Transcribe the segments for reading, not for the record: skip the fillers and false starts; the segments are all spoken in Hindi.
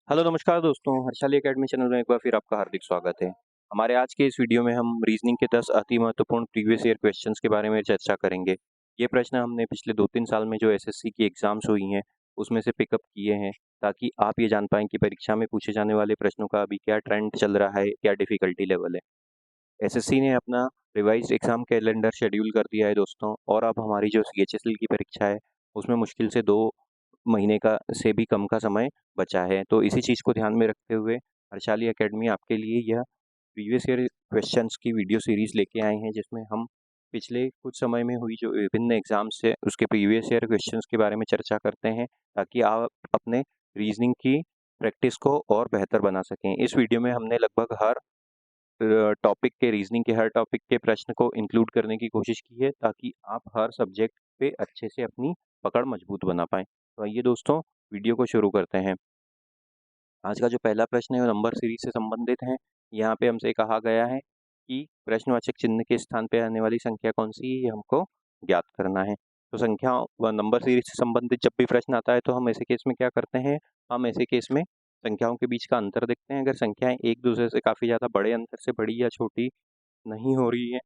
हेलो नमस्कार दोस्तों, हर्षाली एकेडमी चैनल में एक बार फिर आपका हार्दिक स्वागत है। हमारे आज के इस वीडियो में हम रीजनिंग के 10 अति महत्वपूर्ण प्रीवियस ईयर क्वेश्चंस के बारे में चर्चा करेंगे। ये प्रश्न हमने पिछले 2-3 साल में जो एसएससी की एग्जाम्स हुई हैं, उसमें से पिकअप किए हैं, ताकि आप ये जान पाएँ कि परीक्षा में पूछे जाने वाले प्रश्नों का अभी क्या ट्रेंड चल रहा है, क्या डिफ़िकल्टी लेवल है। एसएससी ने अपना रिवाइज़्ड एग्ज़ाम कैलेंडर शेड्यूल कर दिया है दोस्तों, और अब हमारी जो सीएचएसएल की परीक्षा है, उसमें मुश्किल से 2 महीने का से भी कम का समय बचा है। तो इसी चीज़ को ध्यान में रखते हुए हर्षाली एकेडमी आपके लिए यह प्रीवियस ईयर क्वेश्चंस की वीडियो सीरीज़ लेके आए हैं, जिसमें हम पिछले कुछ समय में हुई जो विभिन्न एग्ज़ाम्स है, उसके प्रीवियस ईयर क्वेश्चंस के बारे में चर्चा करते हैं, ताकि आप अपने रीज़निंग की प्रैक्टिस को और बेहतर बना सकें। इस वीडियो में हमने लगभग हर टॉपिक के रीजनिंग के हर टॉपिक के प्रश्न को इंक्लूड करने की कोशिश की है, ताकि आप हर सब्जेक्ट पे अच्छे से अपनी पकड़ मजबूत बना पाएँ। तो आइए दोस्तों, वीडियो को शुरू करते हैं। आज का जो पहला प्रश्न है वो नंबर सीरीज से संबंधित है। यहाँ पे हमसे कहा गया है कि प्रश्नवाचक चिन्ह के स्थान पे आने वाली संख्या कौन सी है, ये हमको ज्ञात करना है। तो संख्या व नंबर सीरीज से संबंधित जब भी प्रश्न आता है तो हम ऐसे केस में क्या करते हैं, हम ऐसे केस में संख्याओं के बीच का अंतर देखते हैं। अगर संख्याएं एक दूसरे से काफ़ी ज़्यादा बड़े अंतर से बड़ी या छोटी नहीं हो रही है,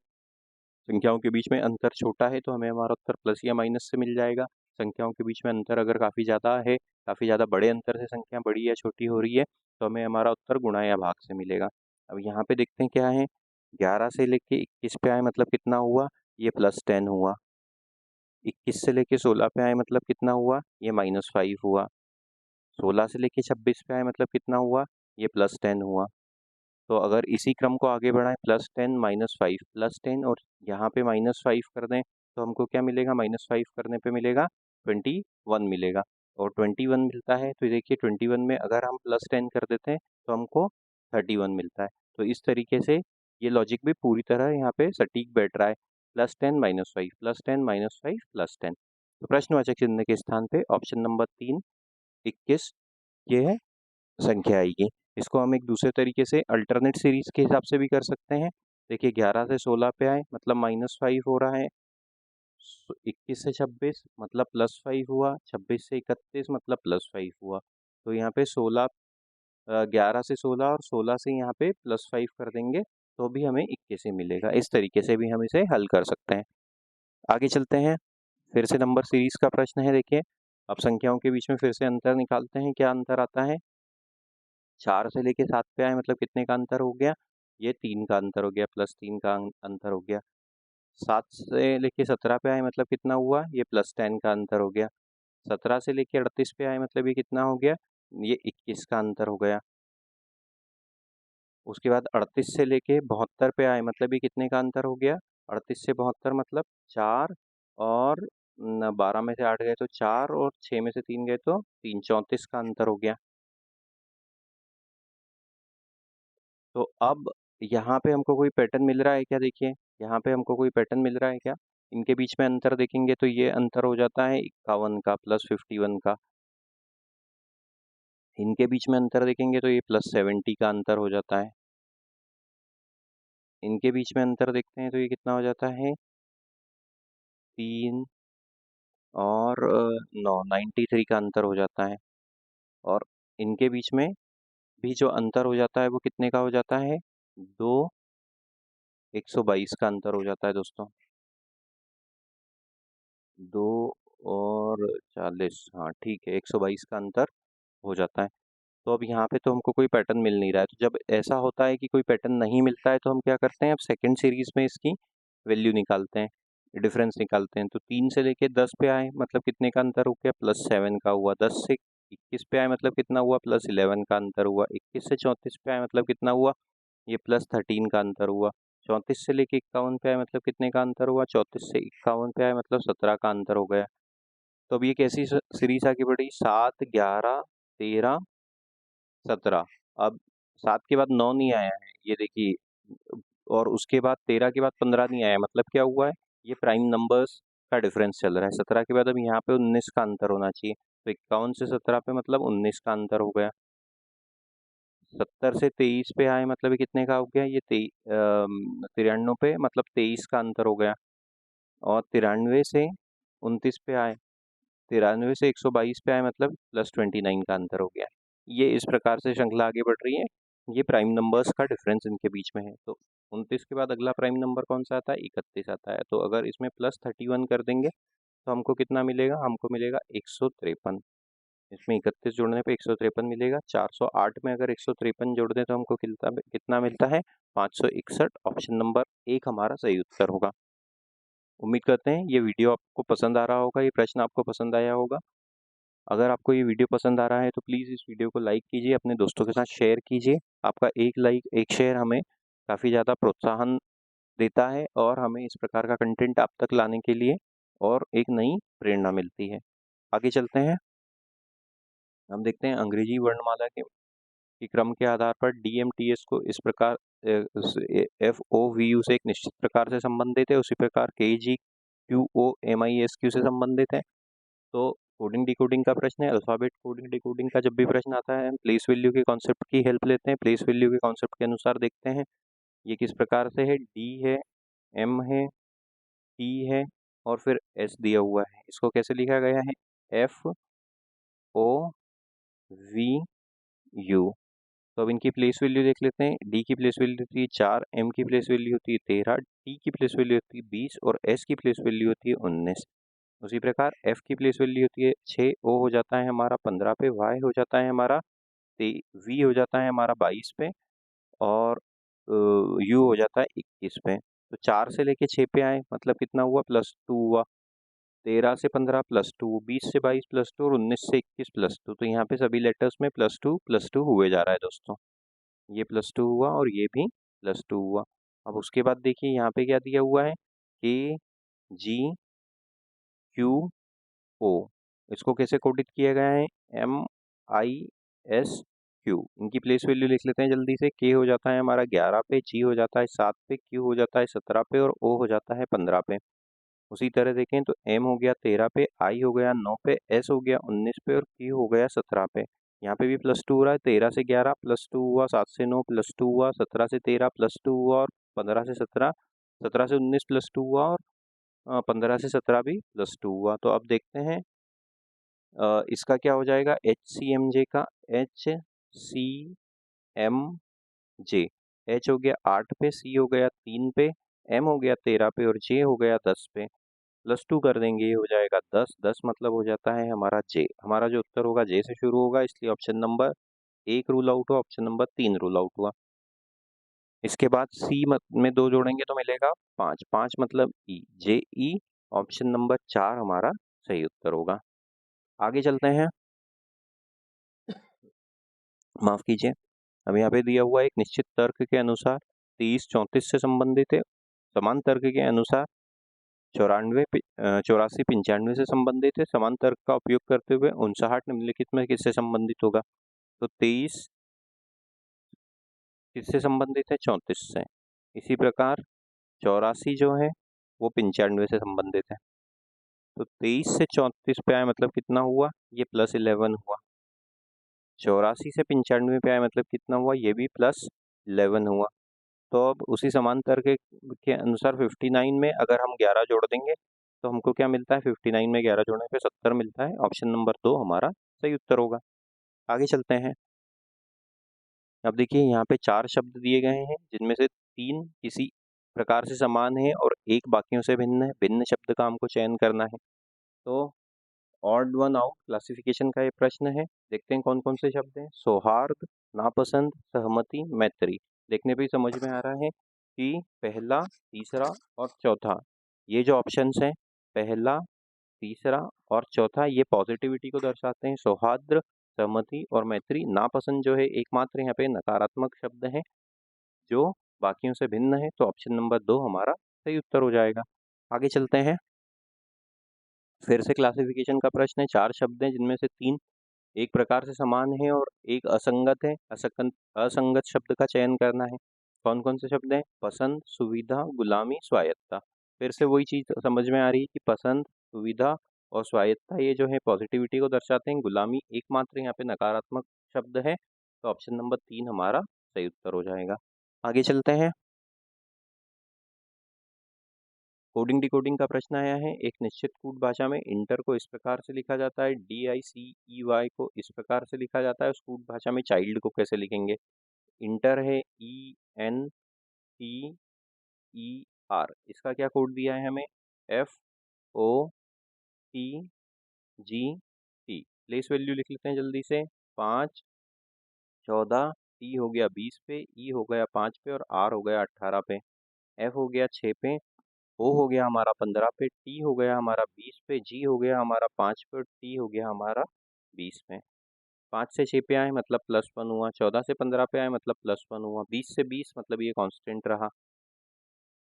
संख्याओं के बीच में अंतर छोटा है, तो हमें हमारा उत्तर प्लस या माइनस से मिल जाएगा। संख्याओं के बीच में अंतर अगर काफ़ी ज़्यादा है, काफ़ी ज़्यादा बड़े अंतर से संख्या बड़ी या छोटी हो रही है, तो हमें हमारा उत्तर गुणा या भाग से मिलेगा। अब यहाँ पे देखते हैं क्या है, 11 से लेके 21 पे आए मतलब कितना हुआ, ये +10 हुआ। 21 से लेके 16 पे आए मतलब कितना हुआ, ये -5 हुआ। 16 से लेके 26 पे आए मतलब कितना हुआ, ये +10 हुआ। तो अगर इसी क्रम को आगे बढ़ाएं, +10 -5 +10 और यहाँ पे -5 कर दें, तो हमको क्या मिलेगा, -5 करने पे मिलेगा 21 मिलेगा। और 21 मिलता है तो देखिए 21 में अगर हम +10 कर देते हैं तो हमको 31 मिलता है। तो इस तरीके से ये लॉजिक भी पूरी तरह यहाँ पे सटीक बैठ रहा है। +10 -5 +10 -5 +10। तो प्रश्नवाचक चिन्ह के स्थान पे ऑप्शन नंबर 3 21 ये है संख्या आएगी। इसको हम एक दूसरे तरीके से अल्टरनेट सीरीज के हिसाब से भी कर सकते हैं। देखिए 11 से 16 पे आए मतलब -5 हो रहा है, 21 से 26 मतलब +5 हुआ, 26 से 31 मतलब +5 हुआ। तो यहाँ पे 11 से 16 और 16 से यहाँ पे +5 कर देंगे तो भी हमें 21 ही मिलेगा। इस तरीके से भी हम इसे हल कर सकते हैं। आगे चलते हैं, फिर से नंबर सीरीज का प्रश्न है। देखिए अब संख्याओं के बीच में फिर से अंतर निकालते हैं। क्या अंतर आता है, 4 से लेके 7 पे आए मतलब कितने का अंतर हो गया, ये 3 का अंतर हो गया, +3 का अंतर हो गया। 7 से लेके 17 पे आए मतलब कितना हुआ, ये +10 का अंतर हो गया। 17 से लेके 38 पे आए मतलब ये कितना हो गया, ये 21 का अंतर हो गया। उसके बाद 38 से लेके 72 पे आए मतलब ये कितने का अंतर हो गया, 38 से 72 मतलब 4 और 12 में से 8 गए तो 4 और 6 में से 3 गए तो 3, 34 का अंतर हो गया। तो अब यहाँ पे हमको कोई पैटर्न मिल रहा है क्या, देखिए यहाँ पे हमको कोई पैटर्न मिल रहा है क्या, इनके बीच में अंतर देखेंगे तो ये अंतर हो जाता है 51 का +51 का। इनके बीच में अंतर देखेंगे तो ये +70 का अंतर हो जाता है। इनके बीच में अंतर देखते हैं तो ये कितना हो जाता है, 3 और 9, 93 का अंतर हो जाता है। और इनके बीच में भी जो अंतर हो जाता है वो कितने का हो जाता है, 2, 122 का अंतर हो जाता है दोस्तों। 2 और 40, हाँ ठीक है, 122 का अंतर हो जाता है। तो अब यहाँ पे तो हमको कोई पैटर्न मिल नहीं रहा है, तो जब ऐसा होता है कि कोई पैटर्न नहीं मिलता है तो हम क्या करते हैं, अब सेकंड सीरीज में इसकी वैल्यू निकालते हैं, डिफरेंस निकालते हैं। तो 3 से लेके 10 पे आए मतलब कितने का अंतर हो गया, +7 का हुआ। 10 से 21 पे आए मतलब कितना हुआ, +11 का अंतर हुआ। 21 से 34 पे आए मतलब कितना हुआ, ये +13 का अंतर हुआ। 34 से लेके 51 पे आए मतलब कितने का अंतर हुआ, 34 से 51 पे आए मतलब 17 का अंतर हो गया। तो अब ये कैसी सीरीज आगे बढ़ी, 7, 11, 13, 17। अब 7 के बाद 9 नहीं आया है, ये देखिए, और उसके बाद 13 के बाद 15 नहीं आया, मतलब क्या हुआ है, ये प्राइम नंबर्स का डिफरेंस चल रहा है। 17 के बाद अब यहाँ पे 19 का अंतर होना चाहिए, तो 51 से 17 पे मतलब 19 का अंतर हो गया। 70 से 23 पे आए मतलब ये कितने का हो गया, ये 93 पे मतलब 23 का अंतर हो गया। और 93 से 29 पे आए, 93 से 122 पे आए मतलब +29 का अंतर हो गया। ये इस प्रकार से श्रृंखला आगे बढ़ रही है। ये प्राइम नंबर्स का डिफरेंस इनके बीच में है। तो 29 के बाद अगला प्राइम नंबर कौन सा आता है? 31 आता है। तो अगर इसमें +31 कर देंगे तो हमको कितना मिलेगा? हमको मिलेगा 153। इसमें 31 जोड़ने पे 153 मिलेगा। 408 में अगर 153 जोड़ दें तो हमको कितना मिलता है? 561। ऑप्शन नंबर 1 हमारा सही उत्तर होगा। उम्मीद करते हैं ये वीडियो आपको पसंद आ रहा होगा, ये प्रश्न आपको पसंद आया होगा। अगर आपको ये वीडियो पसंद आ रहा है तो प्लीज़ इस वीडियो को लाइक कीजिए, अपने दोस्तों के साथ शेयर कीजिए। आपका एक लाइक, एक शेयर हमें काफ़ी ज़्यादा प्रोत्साहन देता है और हमें इस प्रकार का कंटेंट आप तक लाने के लिए और एक नई प्रेरणा मिलती है। आगे चलते हैं। हम देखते हैं अंग्रेजी वर्णमाला के क्रम के आधार पर DMTS को इस प्रकार FOVU से एक निश्चित प्रकार से संबंधित है, उसी प्रकार KGQOMISQ से संबंधित है। तो कोडिंग डिकोडिंग का प्रश्न है। अल्फ़ाबेट कोडिंग डिकोडिंग का जब भी प्रश्न आता है हम प्लेस वैल्यू के कॉन्सेप्ट की हेल्प लेते हैं। प्लेस वैल्यू के कॉन्सेप्ट के अनुसार देखते हैं ये किस प्रकार से है। D है, M है, T है और फिर S दिया हुआ है। इसको कैसे लिखा गया है? FOVU। तो अब इनकी प्लेस वैल्यू देख लेते हैं। D की प्लेस वैल्यू होती है 4, M की प्लेस वैल्यू होती है 13, T की प्लेस वैल्यू होती है 20 और S की प्लेस वैल्यू होती है 19। उसी प्रकार F की प्लेस वैल्यू होती है 6, O हो जाता है हमारा 15 पे, Y हो जाता है हमारा V हो जाता है हमारा 22 पे और U हो जाता है 21 पे। तो 4 से लेके 6 पे आए मतलब कितना हुआ? +2 हुआ। 13 से 15 +2, 20 से 22 +2 और 19 से 21 +2। तो यहाँ पे सभी लेटर्स में +2 हुए जा रहा है दोस्तों। ये +2 हुआ और ये भी +2 हुआ। अब उसके बाद देखिए यहाँ पे क्या दिया हुआ है? KGQO। इसको कैसे कोडित किया गया है? MISQ। इनकी प्लेस वैल्यू लिख लेते हैं जल्दी से। K हो जाता है हमारा 11 पे, G हो जाता है 7 पे, Q हो जाता है 17 पे और O हो जाता है 15 पे। उसी तरह देखें तो M हो गया 13 पे, I हो गया 9 पे, S हो गया 19 पे और Q हो गया 17 पे। यहाँ पे भी +2 हो रहा है। 13 से 11 +2 हुआ, 7 से 9 +2 हुआ, 17 से 13 +2 हुआ और 15 से 17, 17 से 19 +2 हुआ और 15 से 17 भी +2 हुआ। तो अब देखते हैं इसका क्या हो जाएगा? HCMJ का HCMJ। H हो गया 8 पे, C हो गया 3 पे, M हो गया 13 पे और J हो गया 10 पे। +2 कर देंगे, ये हो जाएगा 10। 10 मतलब हो जाता है हमारा J। हमारा जो उत्तर होगा J से शुरू होगा, इसलिए ऑप्शन नंबर 1 रूल आउट हुआ, ऑप्शन नंबर 3 रूल आउट हुआ। इसके बाद C में 2 जोड़ेंगे तो मिलेगा 5। 5 मतलब E, JE। ऑप्शन नंबर 4 हमारा सही उत्तर होगा। आगे चलते हैं। माफ कीजिए। अब यहाँ पे दिया हुआ एक निश्चित तर्क के अनुसार 30 34 से संबंधित है। समान तर्क के अनुसार 84 95 से संबंधित है। समान तर्क का उपयोग करते हुए 59 निम्नलिखित में किससे संबंधित होगा? तो 23 किससे संबंधित है? 34 से। इसी प्रकार 84 जो है वो 95 से संबंधित है। तो 23 से 34 पे आए मतलब कितना हुआ? ये +11 हुआ। 84 से 95 पे आए मतलब कितना हुआ? ये भी +11 हुआ। तो अब उसी समांतर के अनुसार 59 में अगर हम 11 जोड़ देंगे तो हमको क्या मिलता है? 59 में 11 जोड़ने पे 70 मिलता है। ऑप्शन नंबर 2 हमारा सही उत्तर होगा। आगे चलते हैं। अब देखिए यहाँ पे 4 शब्द दिए गए हैं जिनमें से 3 किसी प्रकार से समान है और एक बाकियों से भिन्न है। भिन्न शब्द का हमको चयन करना है। तो ऑड वन आउट क्लासिफिकेशन का ये प्रश्न है। देखते हैं कौन कौन से शब्द हैं। सौहार्द, नापसंद, सहमति, मैत्री। देखने पे ही समझ में आ रहा है कि पहला, तीसरा और चौथा ये जो ऑप्शंस हैं, पहला, तीसरा और चौथा, ये पॉजिटिविटी को दर्शाते हैं। सौहार्द, सहमति और मैत्री। नापसंद जो है एकमात्र यहाँ पे नकारात्मक शब्द है जो बाकियों से भिन्न है। तो ऑप्शन नंबर 2 हमारा सही उत्तर हो जाएगा। आगे चलते हैं। फिर से क्लासिफिकेशन का प्रश्न है। 4 शब्द हैं जिनमें से 3 एक प्रकार से समान है और एक असंगत है। असंगत शब्द का चयन करना है। कौन कौन से शब्द हैं? पसंद, सुविधा, गुलामी, स्वायत्तता। फिर से वही चीज समझ में आ रही है कि पसंद, सुविधा और स्वायत्तता ये जो है पॉजिटिविटी को दर्शाते हैं। गुलामी एकमात्र यहाँ पे नकारात्मक शब्द है। तो ऑप्शन नंबर 3 हमारा सही उत्तर हो जाएगा। आगे चलते हैं। कोडिंग डिकोडिंग का प्रश्न आया है। एक निश्चित कूट भाषा में इंटर को इस प्रकार से लिखा जाता है, DICEY को इस प्रकार से लिखा जाता है। उस कूट भाषा में चाइल्ड को कैसे लिखेंगे? इंटर है ENTER। इसका क्या कोड दिया है हमें? FOTGT। प्लेस वैल्यू लिख लेते हैं जल्दी से। 5, 14, T हो गया 20 पे, E हो गया 5 पे और R हो गया 18 पे, F हो गया 6 पे, O हो गया हमारा 15 पे, T हो गया हमारा 20 पे, G हो गया हमारा 5 पे और T हो गया हमारा 20 पे। 5 से 6 पे आए मतलब +1 हुआ, 14 से 15 पे आए मतलब +1 हुआ, 20 से 20 मतलब ये कांस्टेंट रहा।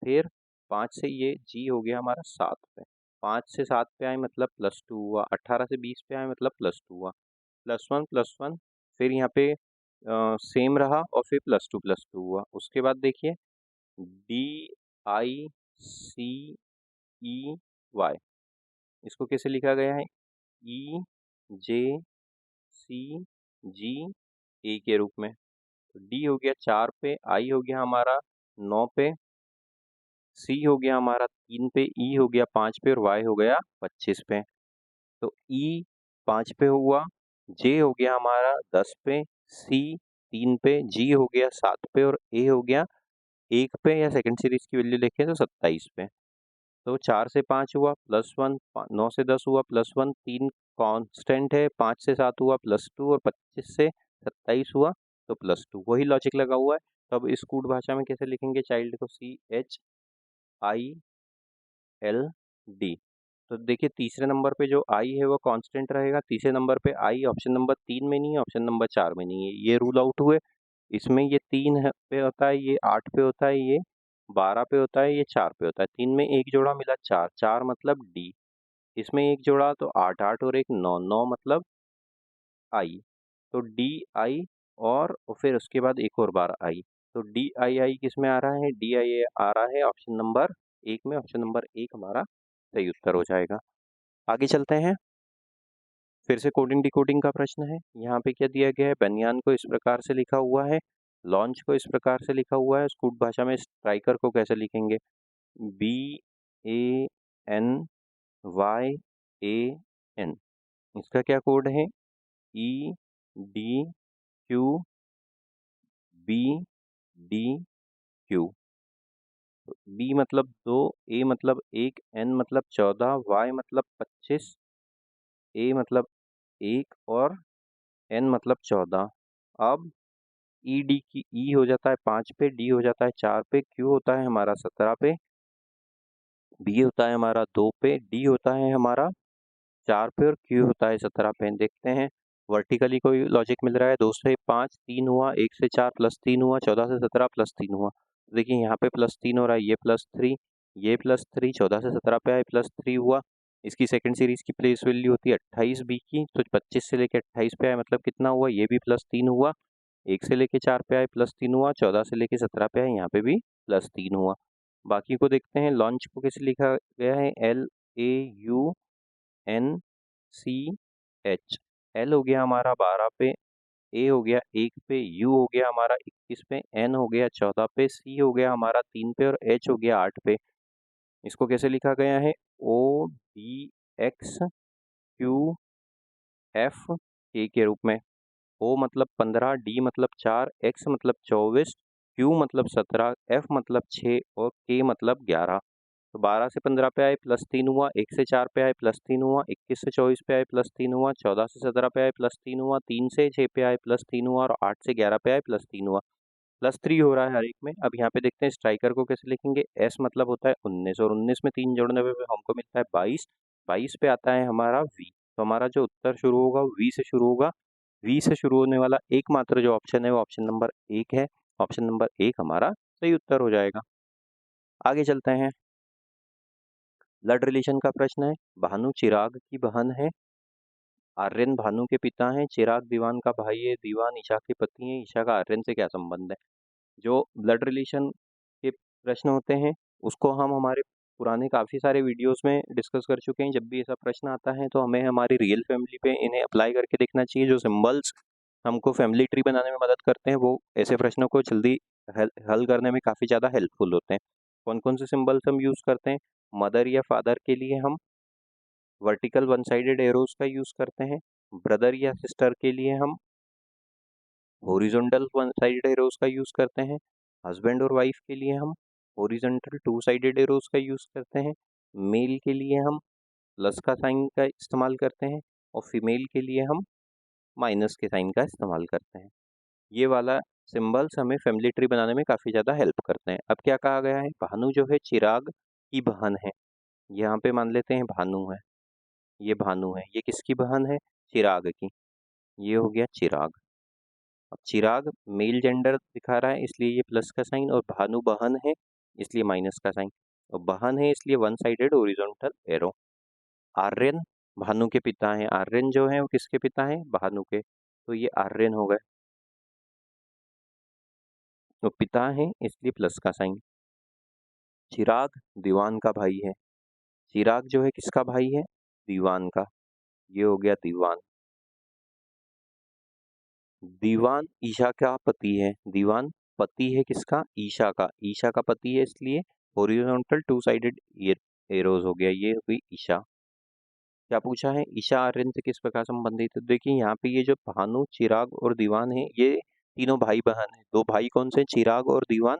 फिर 5 से ये G हो गया हमारा 7 पे, 5 से 7 पे आए मतलब +2 हुआ, 18 से 20 पे आए मतलब +2 हुआ, +1 फिर यहाँ पे सेम रहा और फिर +2 हुआ। उसके बाद देखिए DICEY, इसको कैसे लिखा गया है? EJCGA के रूप में। तो D हो गया 4 पे, I हो गया हमारा 9 पे, C हो गया हमारा 3 पे, E हो गया 5 पे और Y हो गया 25 पे। तो E 5 पे हुआ, J हो गया हमारा 10 पे, C 3 पे, G हो गया 7 पे और A हो गया 1 पे, या सेकंड सीरीज की वैल्यू देखें तो 27 पे। तो 4 से 5 हुआ +1, 9 से 10 हुआ +1, 3 कांस्टेंट है, 5 से 7 हुआ +2 और 25 से 27 हुआ तो +2। वही लॉजिक लगा हुआ है। तो अब इस कूट भाषा में कैसे लिखेंगे चाइल्ड को? CHILD। तो देखिए तीसरे नंबर पे जो I है वो कांस्टेंट रहेगा, तीसरे नंबर पे I ऑप्शन नंबर 3 में नहीं है, ऑप्शन नंबर 4 में नहीं है, ये रूल आउट हुए। इसमें ये 3 पे होता है, ये 8 पे होता है, ये 12 पे होता है, ये 4 पे होता है। 3 में एक जोड़ा मिला 4, 4 मतलब D। इसमें एक जोड़ा तो 8, 8 और एक 9, 9 मतलब I। तो DI और फिर उसके बाद एक और बार I। तो DII किस में आ रहा है? DII आ रहा है ऑप्शन नंबर 1 में। ऑप्शन नंबर 1 हमारा सही उत्तर हो जाएगा। आगे चलते हैं। फिर से कोडिंग डिकोडिंग का प्रश्न है। यहाँ पे क्या दिया गया है? बनियान को इस प्रकार से लिखा हुआ है, लॉन्च को इस प्रकार से लिखा हुआ है। स्कूट भाषा में स्ट्राइकर को कैसे लिखेंगे? BANYAN। इसका क्या कोड है? EDQBDQ। B मतलब 2, A मतलब 1, N मतलब 14, Y मतलब 25, A मतलब 1 और N मतलब 14। अब ED की E हो जाता है 5 पे, D हो जाता है 4 पे, Q होता है हमारा 17 पे, B होता है हमारा 2 पे, D होता है हमारा 4 पे और Q होता है 17 पे। देखते हैं वर्टिकली कोई लॉजिक मिल रहा है। 2 से 5 3 हुआ, 1 से 4 +3 हुआ, 14 से 17 +3 हुआ। देखिए यहाँ पे +3 हो रहा है, ये +3, ये +3, 14 से 17 पे आए +3 हुआ। इसकी सेकंड सीरीज की प्लेस वैल्यू होती है 28 B की, तो 25 से लेके 28 पे आए मतलब कितना हुआ? ये भी +3 हुआ। 1 से लेके 4 पे आए +3 हुआ, 14 से लेके 17 पे आए यहाँ पे भी +3 हुआ। बाकी को देखते हैं। लॉन्च को कैसे लिखा गया है? LAUNCH। L हो गया हमारा 12 पे, A हो गया 1 पे, U हो गया हमारा 21 पे, N हो गया 14 पे, C हो गया हमारा 3 पे और H हो गया 8 पे। इसको कैसे लिखा गया है? ODXQFK के रूप में। O मतलब 15, D मतलब 4, X मतलब 24, Q मतलब 17, F मतलब 6 और K मतलब 11। तो 12 से 15 पे आए +3 हुआ, 1 से 4 पे आए +3 हुआ, 21 से 24 पे आए +3 हुआ, 14 से 17 पे आए +3 हुआ, 3 से 6 पे आए +3 हुआ और 8 से 11 पे आए +3 हुआ। +3 हो रहा है हर एक में। अब यहाँ पे देखते हैं स्ट्राइकर को कैसे लिखेंगे। S मतलब होता है 19 और 19 में 3 जोड़ने पे हमको मिलता है 22। 22 पे आता है हमारा V। तो हमारा जो उत्तर शुरू होगा वो V से शुरू होगा। V से शुरू होने वाला एकमात्र जो ऑप्शन है वो ऑप्शन नंबर 1 है। ऑप्शन नंबर 1 हमारा सही उत्तर हो जाएगा। आगे चलते हैं। ब्लड रिलेशन का प्रश्न है। भानु चिराग की बहन है, आर्यन भानु के पिता हैं, चिराग दीवान का भाई है, दीवान ईशा के पति हैं, ईशा का आर्यन से क्या संबंध है? जो ब्लड रिलेशन के प्रश्न होते हैं उसको हम हमारे पुराने काफ़ी सारे वीडियोस में डिस्कस कर चुके हैं। जब भी ऐसा प्रश्न आता है तो हमें हमारी रियल फैमिली पे इन्हें अप्लाई करके देखना चाहिए। जो सिंबल्स हमको फैमिली ट्री बनाने में मदद करते हैं वो ऐसे प्रश्नों को जल्दी हल करने में काफ़ी ज़्यादा हेल्पफुल होते हैं। कौन कौन से सिंबल्स हम यूज़ करते हैं? मदर या फादर के लिए हम वर्टिकल वन साइडेड एरोज का यूज़ करते हैं। ब्रदर या सिस्टर के लिए हम हॉरिजॉन्टल वन साइडेड एरोज का यूज़ करते हैं। हस्बैंड और वाइफ के लिए हम हॉरिजॉन्टल टू साइडेड एरोज का यूज़ करते हैं। मेल के लिए हम प्लस का साइन का इस्तेमाल करते हैं और फीमेल के लिए हम माइनस के साइन का इस्तेमाल करते हैं। ये वाला सिंबल्स हमें फैमिली ट्री बनाने में काफ़ी ज़्यादा हेल्प करते हैं। अब क्या कहा गया है, भानु जो है चिराग की बहन है। यहाँ पे मान लेते हैं भानु है, ये भानु है, ये किसकी बहन है, चिराग की। ये हो गया चिराग। अब चिराग मेल जेंडर दिखा रहा है इसलिए ये प्लस का साइन, और भानु बहन है इसलिए माइनस का साइन, और बहन है इसलिए one sided horizontal arrow. Aryan Bhanu के पिता हैं, आर्यन जो है वो किसके पिता हैं, भानु के, तो ये आर्यन हो गए, तो पिता है इसलिए प्लस का साइन। चिराग दीवान का भाई है, चिराग जो है किसका भाई है, दीवान का, ये हो गया दीवान। दीवान ईशा का पति है, दीवान पति है किसका, ईशा का, ईशा का पति है इसलिए हॉरिजॉन्टल टू साइडेड एरोज हो गया, ये हो गई ईशा। क्या पूछा है, ईशा आर्यन से किस प्रकार संबंधित है। देखिए यहाँ पे ये जो भानु चिराग और दीवान है ये तीनों भाई बहन है। दो भाई कौन से, चिराग और दीवान,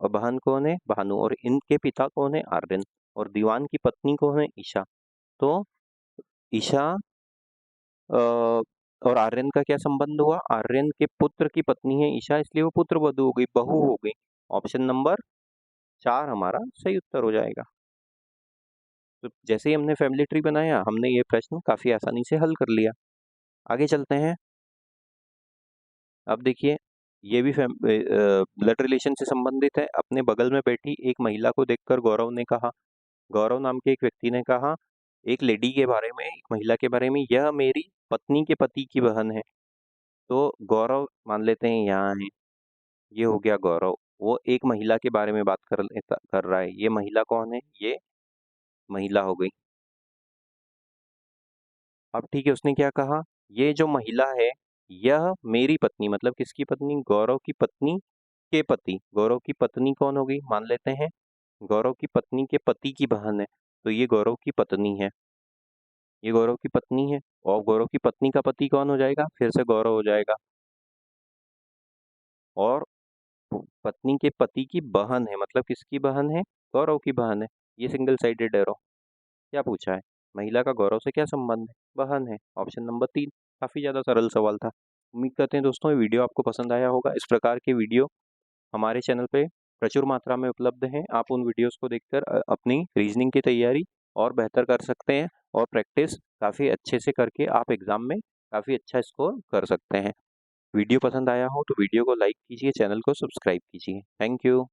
और बहन कौन है, भानु, और इनके पिता कौन है, आर्यन, और दीवान की पत्नी कौन है, ईशा। तो ईशा और आर्यन का क्या संबंध हुआ, आर्यन के पुत्र की पत्नी है ईशा इसलिए वो पुत्र वधू हो गई, बहू हो गई। ऑप्शन नंबर 4 हमारा सही उत्तर हो जाएगा। तो जैसे ही हमने फैमिली ट्री बनाया हमने ये प्रश्न काफी आसानी से हल कर लिया। आगे चलते हैं। अब देखिए ये भी ब्लड रिलेशन से संबंधित है। अपने बगल में बैठी एक महिला को देखकर गौरव ने कहा, गौरव नाम के एक व्यक्ति ने कहा एक लेडी के बारे में, एक महिला के बारे में, यह मेरी पत्नी के पति की बहन है। तो गौरव मान लेते हैं यहाँ है, ये हो गया गौरव, वो एक महिला के बारे में बात कर रहा है। ये महिला कौन है, ये महिला हो गई। अब ठीक है, उसने क्या कहा, ये जो महिला है यह मेरी पत्नी, मतलब किसकी पत्नी, गौरव की पत्नी के पति, गौरव की पत्नी कौन होगी, मान लेते हैं गौरव की पत्नी के पति की बहन है, तो ये गौरव की पत्नी है, ये गौरव की पत्नी है, और गौरव की पत्नी का पति कौन हो जाएगा, फिर से गौरव हो जाएगा, और पत्नी के पति की बहन है, मतलब किसकी बहन है, गौरव की बहन है, ये सिंगल साइडेड एरो। क्या पूछा है, महिला का गौरव से क्या संबंध है, बहन है, ऑप्शन नंबर 3। काफी ज्यादा सरल सवाल था। उम्मीद करते हैं दोस्तों ये वीडियो आपको पसंद आया होगा। इस प्रकार के वीडियो हमारे चैनल पे प्रचुर मात्रा में उपलब्ध हैं। आप उन वीडियोस को देखकर अपनी रीजनिंग की तैयारी और बेहतर कर सकते हैं, और प्रैक्टिस काफ़ी अच्छे से करके आप एग्ज़ाम में काफ़ी अच्छा स्कोर कर सकते हैं। वीडियो पसंद आया हो तो वीडियो को लाइक कीजिए, चैनल को सब्सक्राइब कीजिए। Thank you.